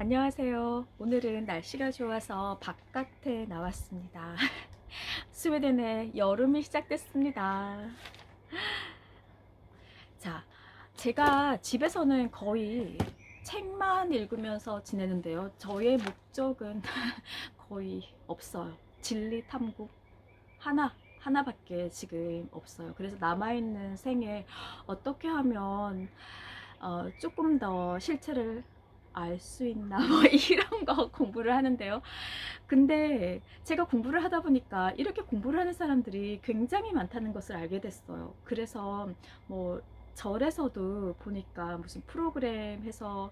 안녕하세요. 오늘은 날씨가 좋아서 바깥에 나왔습니다. 스웨덴에 여름이 시작됐습니다. 자, 제가 집에서는 거의 책만 읽으면서 지내는데요. 저의 목적은 거의 없어요. 진리 탐구 하나밖에 지금 없어요. 그래서 남아있는 생에 어떻게 하면 조금 더 실체를 알 수 있나 뭐 이런 거 공부를 하는데요. 근데 제가 공부를 하다 보니까 이렇게 공부를 하는 사람들이 굉장히 많다는 것을 알게 됐어요. 그래서 뭐 절에서도 보니까 무슨 프로그램 해서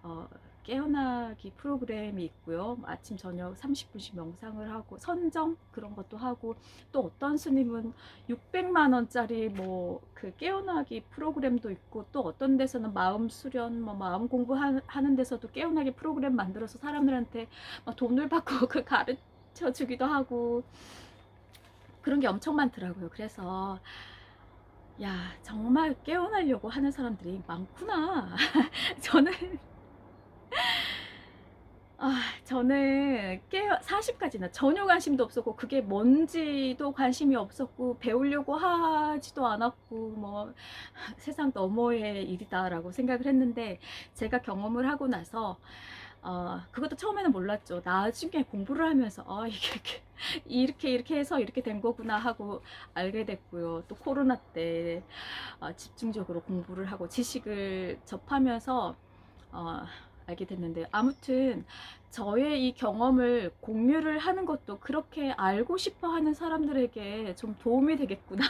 어, 깨어나기 프로그램이 있고요. 아침 저녁 30분씩 명상을 하고 선정 그런 것도 하고, 또 어떤 스님은 600만 원짜리 뭐 그 깨어나기 프로그램도 있고, 또 어떤 데서는 마음 수련 뭐 마음 공부하는 데서도 깨어나기 프로그램 만들어서 사람들한테 막 돈을 받고 그 가르쳐 주기도 하고, 그런 게 엄청 많더라고요. 그래서 야, 정말 깨어나려고 하는 사람들이 많구나. 저는 저는 40까지나 전혀 관심도 없었고, 그게 뭔지도 관심이 없었고, 배우려고 하지도 않았고, 뭐 세상 너머의 일이다라고 생각을 했는데, 제가 경험을 하고 나서 그것도 처음에는 몰랐죠. 나중에 공부를 하면서 이렇게 해서 이렇게 된 거구나 하고 알게 됐고요. 또 코로나 때 집중적으로 공부를 하고 지식을 접하면서 어, 알게 됐는데, 아무튼 저의 이 경험을 공유를 하는 것도 그렇게 알고 싶어 하는 사람들에게 좀 도움이 되겠구나.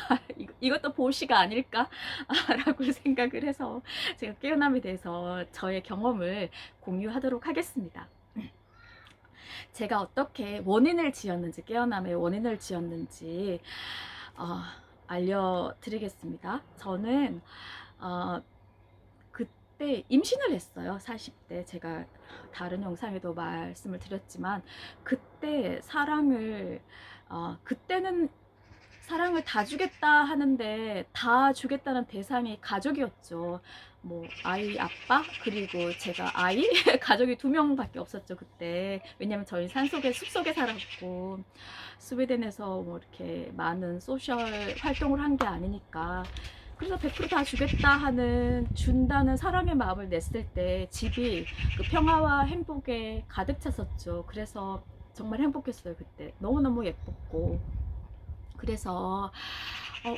이것도 보시가 아닐까? 라고 생각을 해서 제가 깨어남에 대해서 저의 경험을 공유하도록 하겠습니다. 제가 어떻게 원인을 지었는지, 깨어남의 원인을 지었는지 어, 알려드리겠습니다. 저는 어, 그때 임신을 했어요. 40대. 제가 다른 영상에도 말씀을 드렸지만, 그때 그때는 사랑을 다 주겠다 하는데, 다 주겠다는 대상이 가족이었죠. 뭐 아이 아빠 그리고 제가 아이 가족이 2명밖에 없었죠 그때. 왜냐면 저희 산속에 숲속에 살았고, 스웨덴에서 뭐 이렇게 많은 소셜 활동을 한 게 아니니까. 그래서 100%다 주겠다 하는, 준다는 사랑의 마음을 냈을 때 집이 그 평화와 행복에 가득 찼었죠. 그래서 정말 행복했어요. 그때 너무너무 예뻤고. 그래서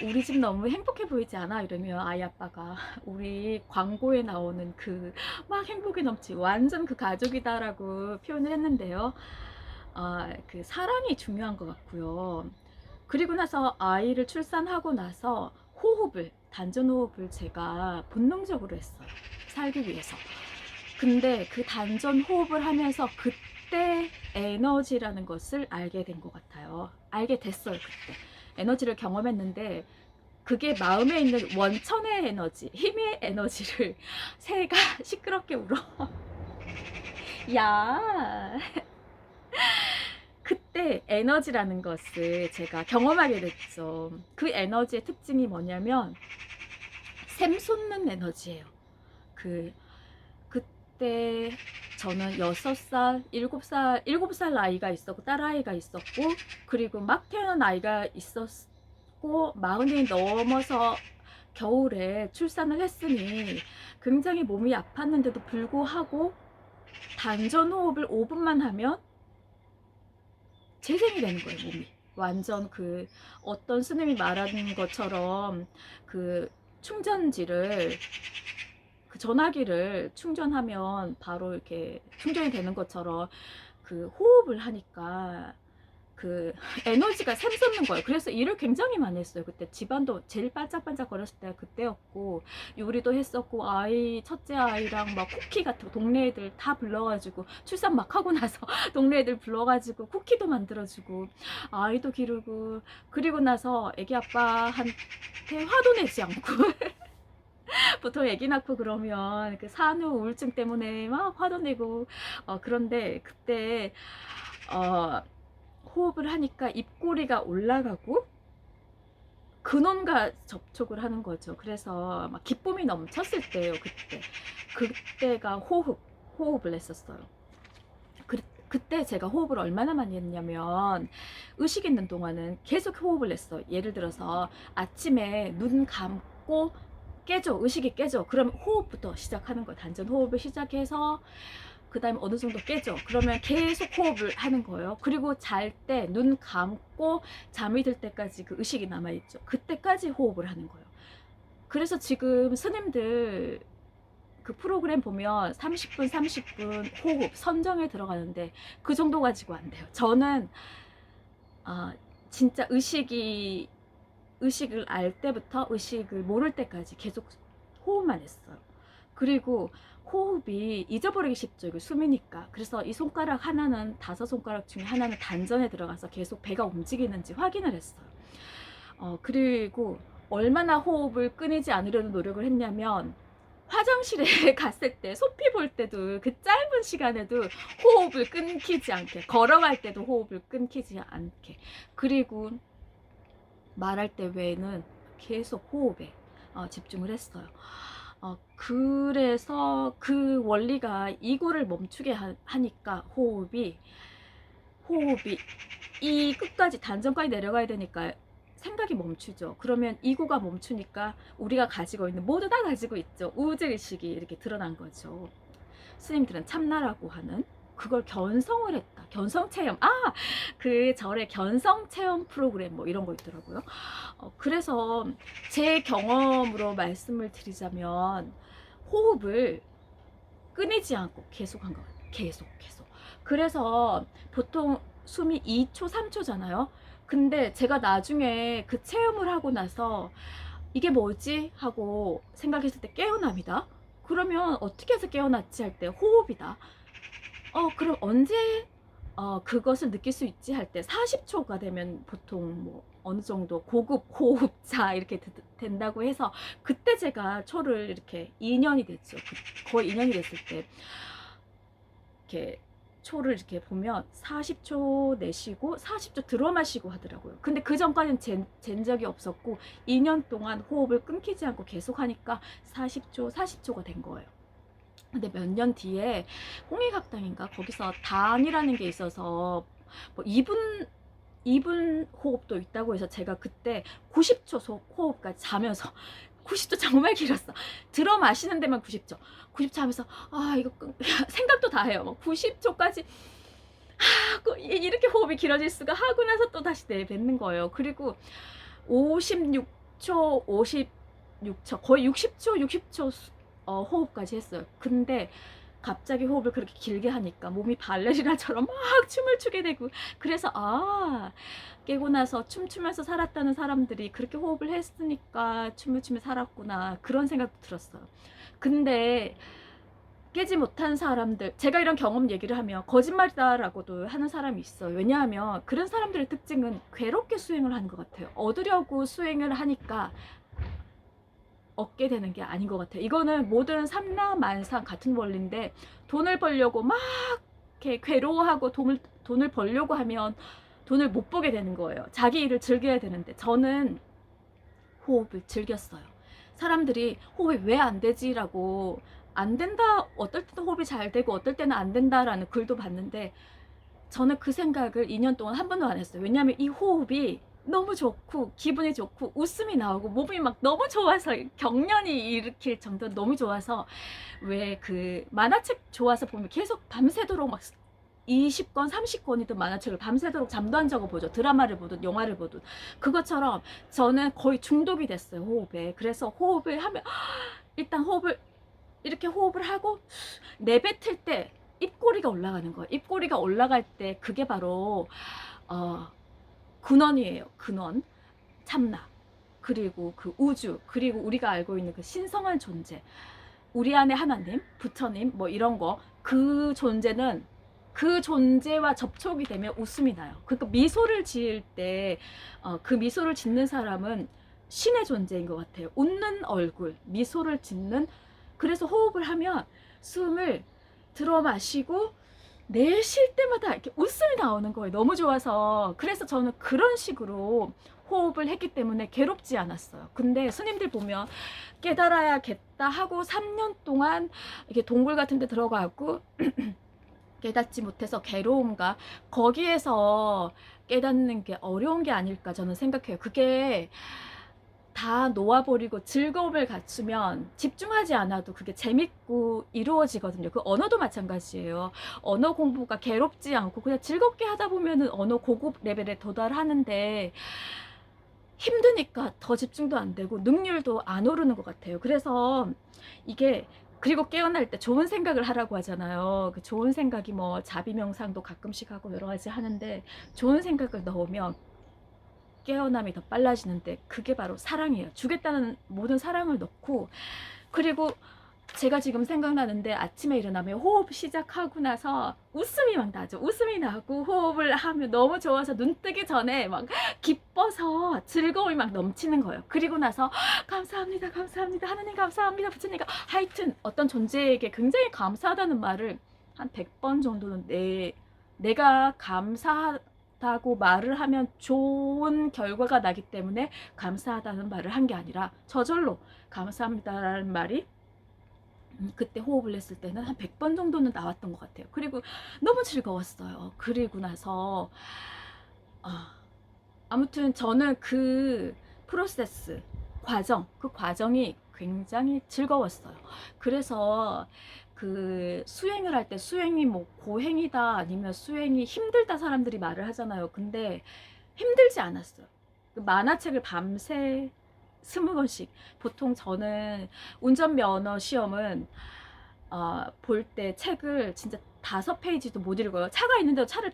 우리 집 너무 행복해 보이지 않아? 이러면 아이 아빠가 우리 광고에 나오는 그 막 행복이 넘치 완전 그 가족이다라고 표현을 했는데요. 그 사랑이 중요한 것 같고요. 그리고 나서 아이를 출산하고 나서 단전 호흡을 제가 본능적으로 했어요. 살기 위해서. 근데 그 단전 호흡을 하면서 그때 에너지라는 것을 알게 된 것 같아요. 알게 됐어요, 그때. 에너지를 경험했는데, 그게 마음에 있는 원천의 에너지, 힘의 에너지를 새가 시끄럽게 울어. 야, 그때 에너지라는 것을 제가 경험하게 됐죠. 그 에너지의 특징이 뭐냐면 샘솟는 에너지예요. 그 그때 저는 6살, 7살 아이가 있었고, 딸아이가 있었고, 그리고 막 태어난 아이가 있었고, 40이 넘어서 겨울에 출산을 했으니 굉장히 몸이 아팠는데도 불구하고 단전 호흡을 5분만 하면 재생이 되는 거예요, 몸이. 완전 그 어떤 스님이 말하는 것처럼 그 충전지를, 그 전화기를 충전하면 바로 이렇게 충전이 되는 것처럼 그 호흡을 하니까 그 에너지가 샘솟는 거예요. 그래서 일을 굉장히 많이 했어요. 그때 집안도 제일 반짝반짝 거렸을 때가 그때였고, 요리도 했었고, 첫째 아이랑 막 쿠키 같은 거 동네 애들 다 불러가지고, 출산 막 하고 나서 동네 애들 불러가지고 쿠키도 만들어주고, 아이도 기르고, 그리고 나서 애기 아빠한테 화도 내지 않고 보통 애기 낳고 그러면 그 산후 우울증 때문에 막 화도 내고, 그런데 그때 어, 호흡을 하니까 입꼬리가 올라가고 근원과 접촉을 하는 거죠. 그래서 막 기쁨이 넘쳤을 때예요. 그때가 호흡을 했었어요. 그때 제가 호흡을 얼마나 많이 했냐면 의식 있는 동안은 계속 호흡을 했어. 예를 들어서 아침에 눈 감고 깨져, 의식이 깨져. 그럼 호흡부터 시작하는 거예요. 단전 호흡을 시작해서 그 다음에 어느 정도 깨져. 그러면 계속 호흡을 하는 거예요. 그리고 잘 때 눈 감고 잠이 들 때까지 그 의식이 남아있죠. 그때까지 호흡을 하는 거예요. 그래서 지금 스님들 그 프로그램 보면 30분 30분 호흡 선정에 들어가는데 그 정도 가지고 안 돼요. 저는 진짜 의식을 알 때부터 의식을 모를 때까지 계속 호흡만 했어요. 그리고 호흡이 잊어버리기 쉽죠. 이거 숨이니까. 그래서 이 손가락 하나는, 5손가락 중에 하나는 단전에 들어가서 계속 배가 움직이는지 확인을 했어요. 그리고 얼마나 호흡을 끊이지 않으려는 노력을 했냐면 화장실에 갔을 때 소피 볼 때도 그 짧은 시간에도 호흡을 끊기지 않게, 걸어갈 때도 호흡을 끊기지 않게, 그리고 말할 때 외에는 계속 호흡에 집중을 했어요. 그래서 그 원리가 이고를 멈추게 하니까 호흡이 이 끝까지 단전까지 내려가야 되니까 생각이 멈추죠. 그러면 이고가 멈추니까 우리가 가지고 있는, 모두 다 가지고 있죠. 우주의식이 이렇게 드러난 거죠. 스님들은 참나라고 하는 그걸 견성을 했다. 견성체험. 그 절의 견성체험 프로그램 뭐 이런 거 있더라고요. 그래서 제 경험으로 말씀을 드리자면 호흡을 끊이지 않고 계속 한 것 같아요. 계속. 그래서 보통 숨이 2초, 3초잖아요. 근데 제가 나중에 그 체험을 하고 나서 이게 뭐지? 하고 생각했을 때 깨어납니다. 그러면 어떻게 해서 깨어났지 할 때 호흡이다. 그럼 언제 그것을 느낄 수 있지 할 때 40초가 되면 보통 뭐 어느 정도 고급 호흡자 이렇게 된다고 해서 그때 제가 초를 이렇게 2년이 됐죠. 거의 2년이 됐을 때 이렇게 초를 이렇게 보면 40초 내쉬고 40초 들어 마시고 하더라고요. 근데 그 전까지는 잰 적이 없었고 2년 동안 호흡을 끊기지 않고 계속 하니까 40초가 된 거예요. 근데 몇 년 뒤에 홍익학당인가 거기서 단이라는 게 있어서 뭐 2분 호흡도 있다고 해서 제가 그때 90초 호흡까지 자면서 90초 정말 길었어. 들어 마시는 데만 90초 하면서 이거 생각도 다 해요. 90초까지 하고 이렇게 호흡이 길어질 수가, 하고 나서 또 다시 내뱉는 거예요. 그리고 56초 거의 60초 호흡까지 했어요. 근데 갑자기 호흡을 그렇게 길게 하니까 몸이 발레리나처럼 막 춤을 추게 되고, 그래서 깨고 나서 춤추면서 살았다는 사람들이 그렇게 호흡을 했으니까 춤을 추며 살았구나, 그런 생각도 들었어요. 근데 깨지 못한 사람들, 제가 이런 경험 얘기를 하면 거짓말이다라고도 하는 사람이 있어요. 왜냐하면 그런 사람들의 특징은 괴롭게 수행을 하는 것 같아요. 얻으려고 수행을 하니까 얻게 되는 게 아닌 것 같아요. 이거는 모든 삼라만상 같은 원리인데, 돈을 벌려고 막 이렇게 괴로워하고 돈을 벌려고 하면 돈을 못 보게 되는 거예요. 자기 일을 즐겨야 되는데, 저는 호흡을 즐겼어요. 사람들이 호흡이 왜 안 되지라고, 안 된다, 어떨 때는 호흡이 잘 되고 어떨 때는 안 된다라는 글도 봤는데, 저는 그 생각을 2년 동안 한 번도 안 했어요. 왜냐하면 이 호흡이 너무 좋고 기분이 좋고 웃음이 나오고 몸이 막 너무 좋아서, 경련이 일으킬 정도로 너무 좋아서, 왜 그 만화책 좋아서 보면 계속 밤새도록 막 20권 30권이든 만화책을 밤새도록 잠도 안 자고 보죠. 드라마를 보든 영화를 보든. 그것처럼 저는 거의 중독이 됐어요, 호흡에. 그래서 호흡을 하면 일단 이렇게 호흡을 하고 내뱉을 때 입꼬리가 올라가는 거예요. 입꼬리가 올라갈 때 그게 바로 근원이에요. 근원, 참나, 그리고 그 우주, 그리고 우리가 알고 있는 그 신성한 존재, 우리 안에 하나님, 부처님 뭐 이런 거, 그 존재는, 그 존재와 접촉이 되면 웃음이 나요. 그러니까 미소를 지을 때 그 미소를 짓는 사람은 신의 존재인 것 같아요. 웃는 얼굴, 미소를 짓는. 그래서 호흡을 하면 숨을 들어 마시고 내쉴 때마다 이렇게 웃음이 나오는 거예요. 너무 좋아서. 그래서 저는 그런 식으로 호흡을 했기 때문에 괴롭지 않았어요. 근데 스님들 보면 깨달아야겠다 하고 3년 동안 이렇게 동굴 같은 데 들어가고 깨닫지 못해서 괴로움과 거기에서 깨닫는 게 어려운 게 아닐까 저는 생각해요. 그게 다 놓아버리고 즐거움을 갖추면 집중하지 않아도 그게 재밌고 이루어지거든요. 그 언어도 마찬가지예요. 언어 공부가 괴롭지 않고 그냥 즐겁게 하다 보면은 언어 고급 레벨에 도달하는데 힘드니까 더 집중도 안 되고 능률도 안 오르는 것 같아요. 그래서 이게, 그리고 깨어날 때 좋은 생각을 하라고 하잖아요. 그 좋은 생각이 뭐 자비명상도 가끔씩 하고 여러 가지 하는데 좋은 생각을 넣으면 깨어남이 더 빨라지는데 그게 바로 사랑이에요. 주겠다는 모든 사랑을 넣고, 그리고 제가 지금 생각나는데 아침에 일어나면 호흡 시작하고 나서 웃음이 막 나죠. 웃음이 나고 호흡을 하면 너무 좋아서 눈 뜨기 전에 막 기뻐서 즐거움이 막 넘치는 거예요. 그리고 나서 감사합니다, 감사합니다, 하나님 감사합니다, 부처님, 하여튼 어떤 존재에게 굉장히 감사하다는 말을 한 100번 정도는 내가 감사하다고 말을 하면 좋은 결과가 나기 때문에 감사하다는 말을 한 게 아니라 저절로 감사합니다라는 말이 그때 호흡을 했을 때는 한 100번 정도는 나왔던 것 같아요. 그리고 너무 즐거웠어요. 그리고 나서 아무튼 저는 그 프로세스, 그 과정이 굉장히 즐거웠어요. 그래서 그 수행을 할 때 수행이 뭐 고행이다 아니면 수행이 힘들다 사람들이 말을 하잖아요. 근데 힘들지 않았어요. 그 만화책을 밤새 20권씩, 보통 저는 운전면허 시험은 볼 때 책을 진짜 5페이지도 못 읽어요. 차가 있는데도 차를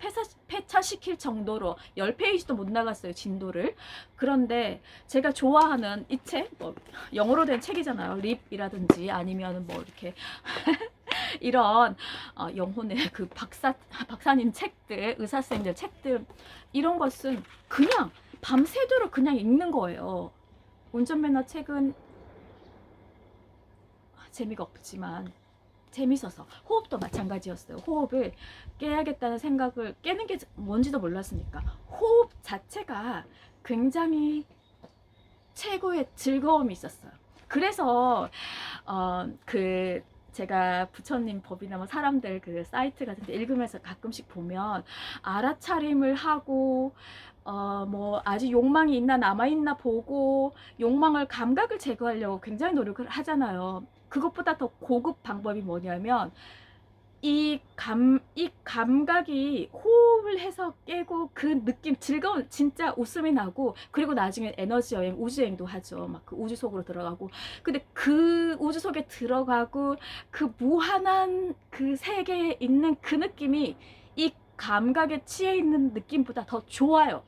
폐차시킬 정도로 10페이지도 못 나갔어요, 진도를. 그런데 제가 좋아하는 이 책, 뭐 영어로 된 책이잖아요. 립이라든지 아니면 뭐 이렇게 이런 영혼의 그 박사님 책들, 의사선생님들 책들, 이런 것은 그냥 밤새도록 그냥 읽는 거예요. 운전면허 책은 재미가 없지만 재밌어서, 호흡도 마찬가지였어요. 호흡을 깨야겠다는 생각을, 깨는 게 뭔지도 몰랐으니까 호흡 자체가 굉장히 최고의 즐거움이 있었어요. 그래서 그 제가 부처님 법이나 뭐 사람들 그 사이트 같은 데 읽으면서 가끔씩 보면 알아차림을 하고 뭐 아직 욕망이 있나 남아있나 보고 욕망을, 감각을 제거하려고 굉장히 노력을 하잖아요. 그것보다 더 고급 방법이 뭐냐면 이 감각이 호흡을 해서 깨고 그 느낌, 즐거운, 진짜 웃음이 나고, 그리고 나중에 에너지 여행, 우주 여행도 하죠. 막 그 우주 속으로 들어가고. 근데 그 우주 속에 들어가고 그 무한한 그 세계에 있는 그 느낌이 이 감각에 취해 있는 느낌보다 더 좋아요.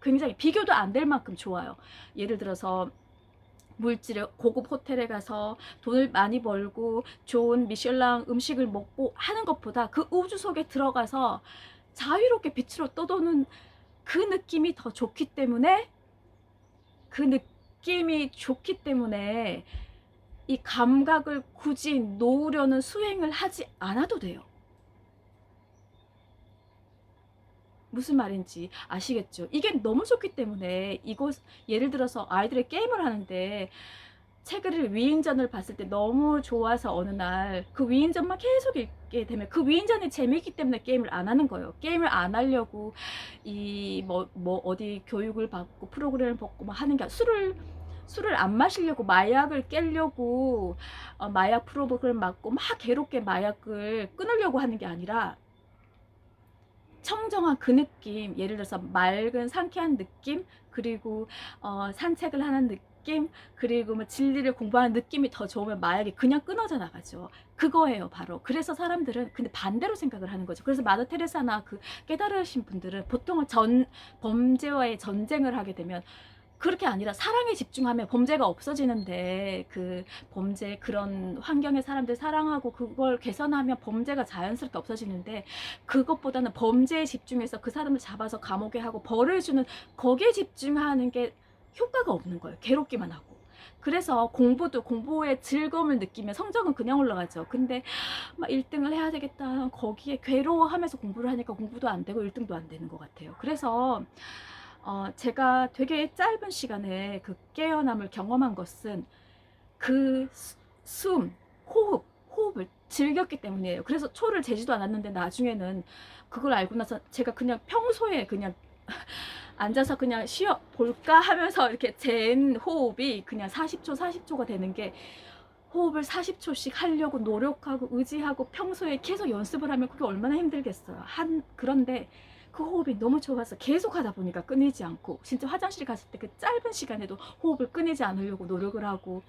굉장히 비교도 안 될 만큼 좋아요. 예를 들어서 물질을, 고급 호텔에 가서 돈을 많이 벌고 좋은 미슐랑 음식을 먹고 하는 것보다 그 우주 속에 들어가서 자유롭게 빛으로 떠도는 그 느낌이 더 좋기 때문에, 이 감각을 굳이 놓으려는 수행을 하지 않아도 돼요. 무슨 말인지 아시겠죠? 이게 너무 좋기 때문에, 이곳 예를 들어서 아이들의 게임을 하는데 책을, 위인전을 봤을 때 너무 좋아서 어느 날 그 위인전만 계속 읽게 되면 그 위인전이 재미있기 때문에 게임을 안 하는 거예요. 게임을 안 하려고 뭐 어디 교육을 받고 프로그램을 받고 막 하는 게 아니라, 술을 안 마시려고, 마약을 깨려고 마약 프로그램 맞고 막 괴롭게 마약을 끊으려고 하는 게 아니라 청정한 그 느낌, 예를 들어서 맑은 상쾌한 느낌, 그리고 산책을 하는 느낌, 그리고 뭐 진리를 공부하는 느낌이 더 좋으면 마약이 그냥 끊어져 나가죠. 그거예요, 바로. 그래서 사람들은 근데 반대로 생각을 하는 거죠. 그래서 마더 테레사나 그 깨달으신 분들은 보통은 범죄와의 전쟁을 하게 되면, 그렇게 아니라 사랑에 집중하면 범죄가 없어지는데, 그 범죄, 그런 환경의 사람들 사랑하고 그걸 개선하면 범죄가 자연스럽게 없어지는데, 그것보다는 범죄에 집중해서 그 사람을 잡아서 감옥에 하고 벌을 주는, 거기에 집중하는 게 효과가 없는 거예요. 괴롭기만 하고. 그래서 공부의 즐거움을 느끼면 성적은 그냥 올라가죠. 근데 막 1등을 해야 되겠다, 거기에 괴로워하면서 공부를 하니까 공부도 안 되고 1등도 안 되는 것 같아요. 그래서 제가 되게 짧은 시간에 그 깨어남을 경험한 것은 그 숨, 호흡 호흡을 즐겼기 때문이에요. 그래서 초를 재지도 않았는데 나중에는 그걸 알고 나서 제가 그냥 평소에 그냥 앉아서 그냥 쉬어 볼까 하면서 이렇게 잰 호흡이 그냥 40초, 40초가 되는 게, 호흡을 40초씩 하려고 노력하고 의지하고 평소에 계속 연습을 하면 그게 얼마나 힘들겠어요. 그런데 그 호흡이 너무 좋아서 계속 하다 보니까 끊이지 않고, 진짜 화장실 갔을 때 그 짧은 시간에도 호흡을 끊이지 않으려고 노력을 하고,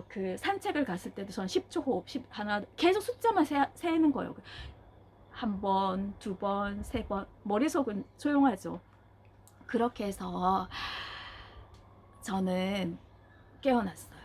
그 산책을 갔을 때도 전 10초 호흡, 10, 계속 숫자만 세는 거예요. 한 번, 두 번, 세 번, 머릿속은 조용하죠. 그렇게 해서 저는 깨어났어요.